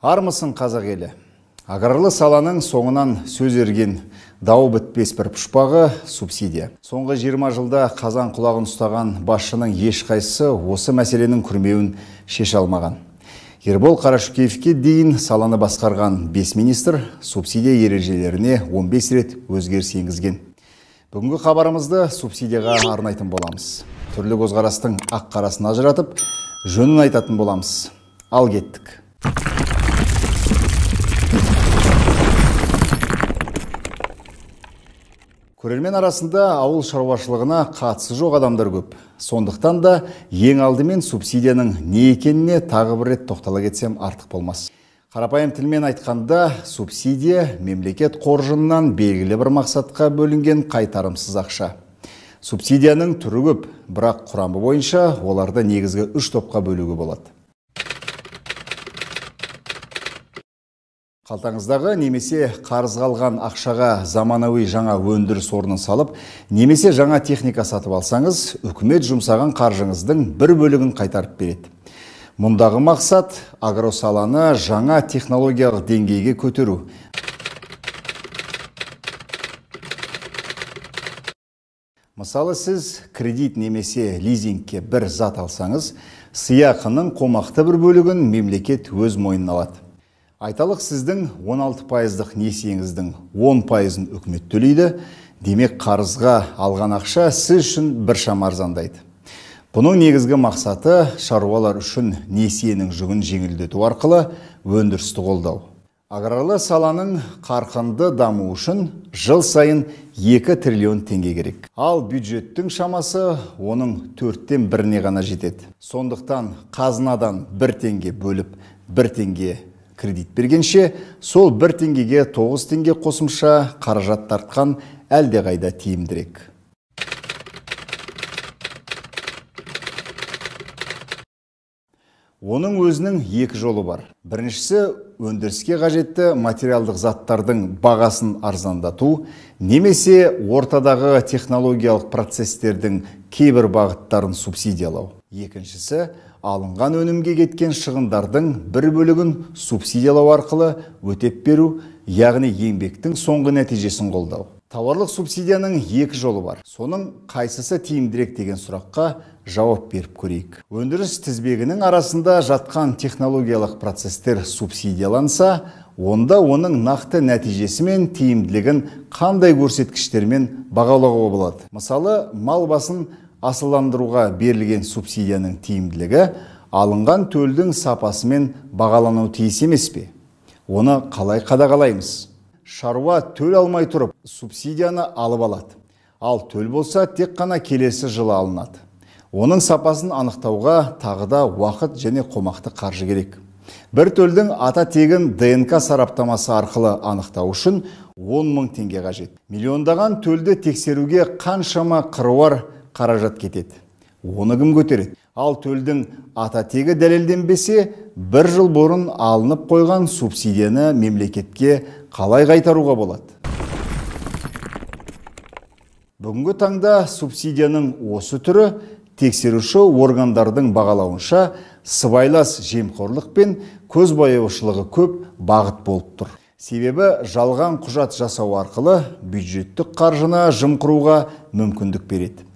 Армысың қазақ елі. Аграрлы саланың соңынан сөз ерген дау бітпес бір пұшпағы субсидия. Соңғы 20 жылда қазан құлағын ұстаған басшының ешқайсысы осы мәселенің күрмеуін шеше алмаған. Ербол Қарашөкеевке дейін саланы басқарған 5 министр субсидия ережелеріне 15 рет өзгеріс енгізген. Бүгінгі хабарымызды субсидияға арнайтын боламыз. Түрлі көзқарастың ақ қарасын ажыратып, жөнін айтатын боламыз. Ал кеттік. Көрермен арасында ауыл шаруашылығына қатысы жоқ адамдар көп. Сондықтан да ең алдымен субсидияның не екеніне тағы бір рет тоқтала кетсем артық болмас. Қарапайым тілмен айтқанда, субсидия мемлекет қоржынынан белгілі бір мақсатқа бөлінген қайтарымсыз ақша. Субсидияның түрі көп, бірақ құрамы бойынша оларды негізгі 3 топқа бөлуге болады. Қалтаңыздағы немесе қарызға алған ақшаға заманауи жаңа өндіріс орнын салып, немесе жаңа техника сатып алсаңыз, үкімет жұмсаған қаржыңыздың бір бөлігін қайтарып береді. Мұндағы мақсат агросаланы жаңа технологиялық деңгейге көтеру. Мысалы, сіз кредит немесе лизингке бір зат алсаңыз, сыйақының қомақты бір бөлігін мемлекет өз мойнына алады. Айталық, сіздің 16%-дық несиеңіздің 10%-ын үкімет төлейді, демек қарызға алған ақша сіз үшін біршама арзандайды. Бұның негізгі мақсаты шаруалар үшін несиенің жүгін жеңілдету арқылы өндірісті қолдау. Аграрлы саланың қарқынды даму үшін жыл сайын 2 триллион теңге керек. Ал бюджеттің шамасы оның 4-тен 1-не ғана жетеді. Сондықтан қазынадан 1 теңге бөліп 1 теңге кредит бергенше, сол 1 теңгеге 9 теңге қосымша қаражат тартқан әлде қайда тиімдірек. Оның өзінің 2 жолы бар. Біріншісі, өндіріске қажетті материалдық заттардың бағасын арзандату, немесе ортадағы технологиялық процестердің кейбір бағыттарын субсидиялау. Екіншісі, алынған өнімге кеткен шығындардың бір бөлігін субсидиялау арқылы өтеп беру, яғни еңбектің соңғы нәтижесін қолдау. Тауарлық субсидияның 2 жолы бар. Соның қайсысы тиімдірек деген сұраққа жауап беріп көрейік. Өндіріс тізбегінің арасында жатқан технологиялық процестер субсидияланса, онда оның нақты нәтижесі мен тиімділігін қандай көрсеткіштермен бағалауға болады. Мысалы, мал басын асылдандыруға берілген субсидияның тиімділігі алынған төлдің сапасымен бағалану тиіс емес пе? Оны қалай қадағалаймыз? Шаруа төл алмай тұрып, субсидияны алып алады. Ал төл болса, тек қана келесі жылы алынады. Оның сапасын анықтауға тағы да уақыт және қомақты қаржы керек. Бір төлдің ата тегін ДНК сараптамасы арқылы анықтау үшін 10 мың теңге қажет. Миллиондаған төлді тексеруге қаншама қыруар қаражат кетеді. Оны кім көтереді? Ал төлдің ата тегі дәлелденбесе, 1 жыл бұрын алынып қойған субсидияны мемлекетке қалай қайтаруға болады? Бүгінгі таңда субсидияның осы түрі тексеруші органдардың бағалауынша сыбайлас жемқорлық пен көзбояушылығы көп бағыт болып тұр. Себебі жалған құжат жасау арқылы бюджеттік қаржыны жымқыруға мүмкіндік береді.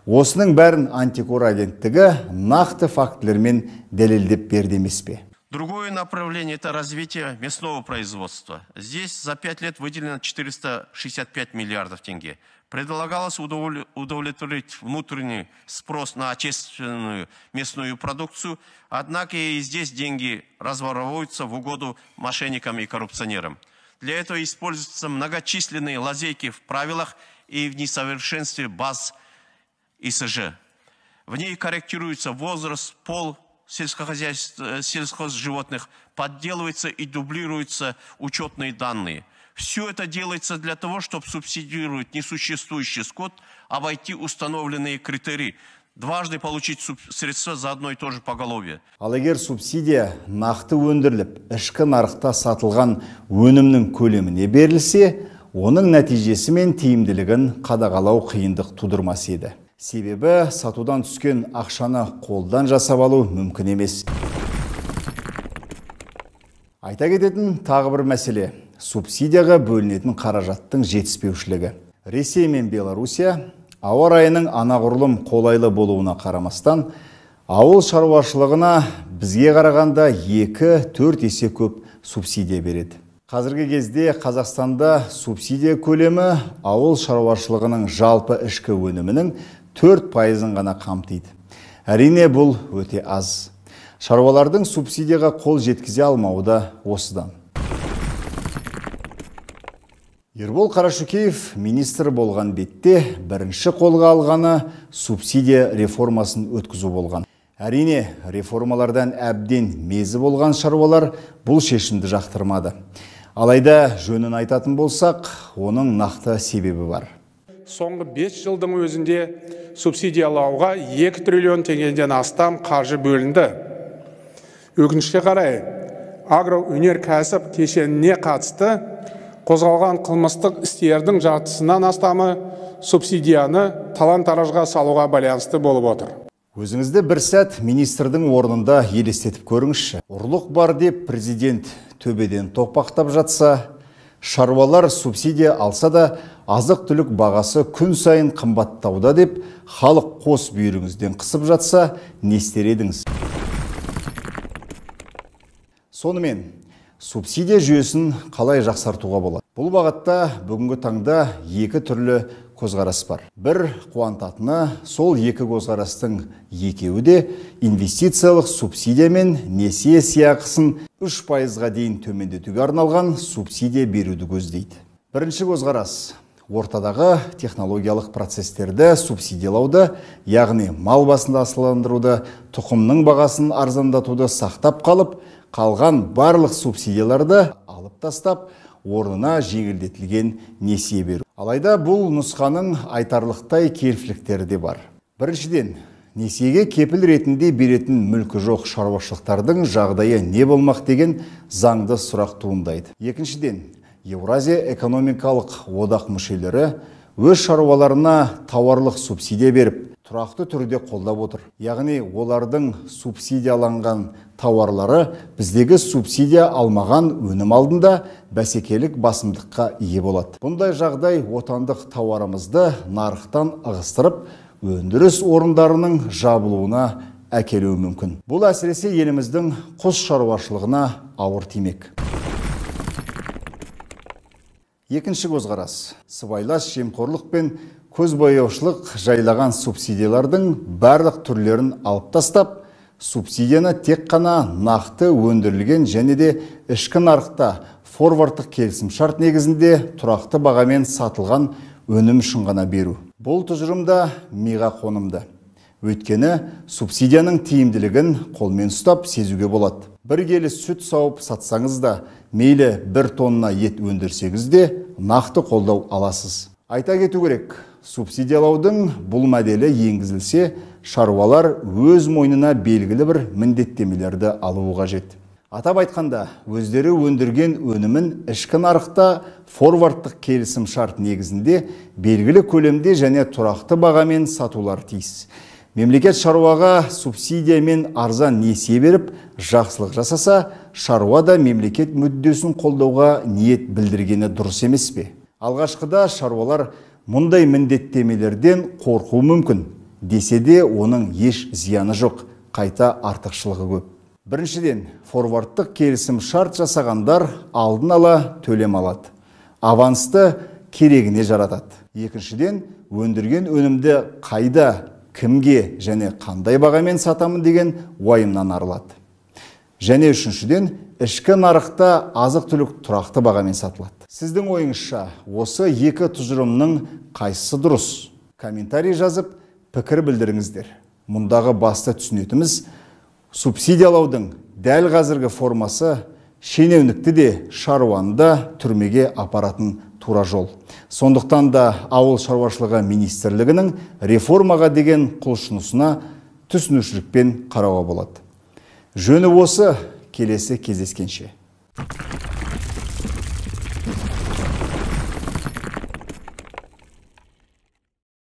Осының бәрін антикор агенттігі нақты фактілермен дәлелдеп берді емес пе? Другое направление – это развитие мясного производства. Здесь за 5 лет выделено 465 миллиардов тенге. Предлагалось удовлетворить внутренний спрос на отечественную мясную продукцию, однако и здесь деньги разворовываются в угоду мошенникам и коррупционерам. Для этого используются многочисленные лазейки в правилах и в несовершенстве баз ИСЖ. В ней корректируется возраст, пол сельхозживотных, подделываются и дублируются учетные данные. Все это делается для того, чтобы субсидировать несуществующий скот, обойти установленные критерии, дважды получить средства за одно и то же поголовье. Ал егер субсидия нақты өндіріліп, ішкі нарықта сатылған өнімнің көлеміне берілсе, оның нәтижесі мен тиімділігін қадағалау қиындық тудырмас еді. Себебі сатудан түскен ақшаны қолдан жасап алу мүмкін емес. Айта кететін тағы бір мәселе – субсидияға бөлінетін қаражаттың жетіспеушілігі. Ресей мен Белоруссия ауа райының анағұрлым қолайлы болуына қарамастан, ауыл шаруашылығына бізге қарағанда 2-4 есе көп субсидия береді. Қазіргі кезде Қазақстанда субсидия көлемі ауыл шаруашылығының жалпы ішкі өнімінің 4%-ын ғана қамтиды. Әрине, бұл өте аз. Шаруалардың субсидияға қол жеткізе алмауы да осыдан. Ербол Қарашөкеев министр болған бетте бірінші қолға алғаны субсидия реформасын өткізу болған. Әрине, реформалардан әбден мезі болған шаруалар бұл шешімді жақтырмады. Алайда жөнін айтатын болсақ, оның нақты себебі бар. Соңғы 5 жылдың өзінде субсидиялауға 2 триллион теңгеден астам қаржы бөлінді. Өкінішке қарай, агроөнеркәсіп кешеніне қатысты қозғалған қылмыстық істердің жартысынан астамы субсидияны талан-таражға салуға байланысты болып отыр. Өзіңізді бір сәт министрдің орнында елестетіп көріңізші. Ұрлық бар деп президент төбеден тоқпақтап жатса, шаруалар субсидия алса да азық-түлік бағасы күн сайын қымбаттауда деп халық қос бүйіріңізден қысып жатса, не істер едіңіз? Сонымен, субсидия жүйесін қалай жақсартуға болады? Бұл бағытта бүгінгі таңда 2 түрлі көзқарас бар. Бір қуантатыны, сол 2 көзқарастың екеуі де инвестициялық субсидия мен несие сыйақысын 3%-ға дейін төмендетуге арналған субсидия беруді көздейді. Бірінші көзқарас ортадағы технологиялық процестерді субсидиялауды, яғни мал басын асылдандыруды, тұқымның бағасын арзандатуды сақтап қалып, қалған барлық субсидияларды алып тастап, орнына жеңілдетілген несие беру. Алайда бұл нұсқаның айтарлықтай кемшіліктері де бар. Біріншіден, несиеге кепіл ретінде беретін мүлкі жоқ шаруашылықтардың жағдайы не болмақ деген заңды сұрақ туындайды. Екіншіден, Еуразия экономикалық одақ мүшелері өз шаруаларына тауарлық субсидия беріп, тұрақты түрде қолдап отыр. Яғни олардың субсидияланған тауарлары біздегі субсидия алмаған өнім алдында бәсекелік басымдыққа ие болады. Бұндай жағдай отандық тауарымызды нарықтан ығыстырып, өндіріс орындарының жабылуына әкелуі мүмкін. Бұл әсіресе еліміздің құс шаруашылығына ауыр тимек. Екінші көзқарас. Сыбайлас жемқорлық пен көзбояушылық жайлаған субсидиялардың барлық түрлерін алып тастап, субсидияны тек қана нақты өндірілген және де ішкі нарықта форвардтық келісімшарт негізінде тұрақты бағамен сатылған өнім үшін ғана беру. Бұл тұжырымда миға қонымды. Өйткені субсидияның тиімділігін қолмен ұстап сезуге болады. Бір келі сүт сауып сатсаңыз да, мейлі 1 тонна ет өндірсеңіз де нақты қолдау аласыз. Айта кету керек, субсидиялаудың бұл моделі енгізілсе, шаруалар өз мойнына белгілі бір міндеттемелерді алуы қажет. Атап айтқанда, өздері өндірген өнімін ішкі нарықта форвардтық келісім шарт негізінде белгілі көлемде және тұрақты бағамен сатулар тиіс. Мемлекет шаруаға субсидия мен арзан несие беріп, жақсылық жасаса, шаруа да мемлекет мүддесін қолдауға ниет білдіргені дұрыс емес пе? Алғашқыда шаруалар мұндай міндеттемелерден қорқу мүмкін, десе де оның еш зияны жоқ, қайта артықшылығы көп. Біріншіден, форвардтық келісім шарт жасағандар алдын ала төлем алады. Авансты керегіне жаратады. Екіншіден, өндірген өнімді қайда, кімге және қандай бағамен сатамын деген уайымнан арылады. Және үшіншіден, ішкі нарықта азық-түлік тұрақты бағамен сатылады. Сіздің ойыңызша, осы 2 тұжырымның қайсысы дұрыс? Комментарий жазып, пікір білдіріңіздер. Мұндағы басты түсінетіміз, субсидиялаудың дәл қазіргі формасы шенеунікті де шаруаны да түрмеге апаратын тура жол. Сондықтан да ауыл шаруашылығы министрлігінің реформаға деген құлшынысына түсінушілікпен қарауға болады. Жөні осы, келесі кездескенше.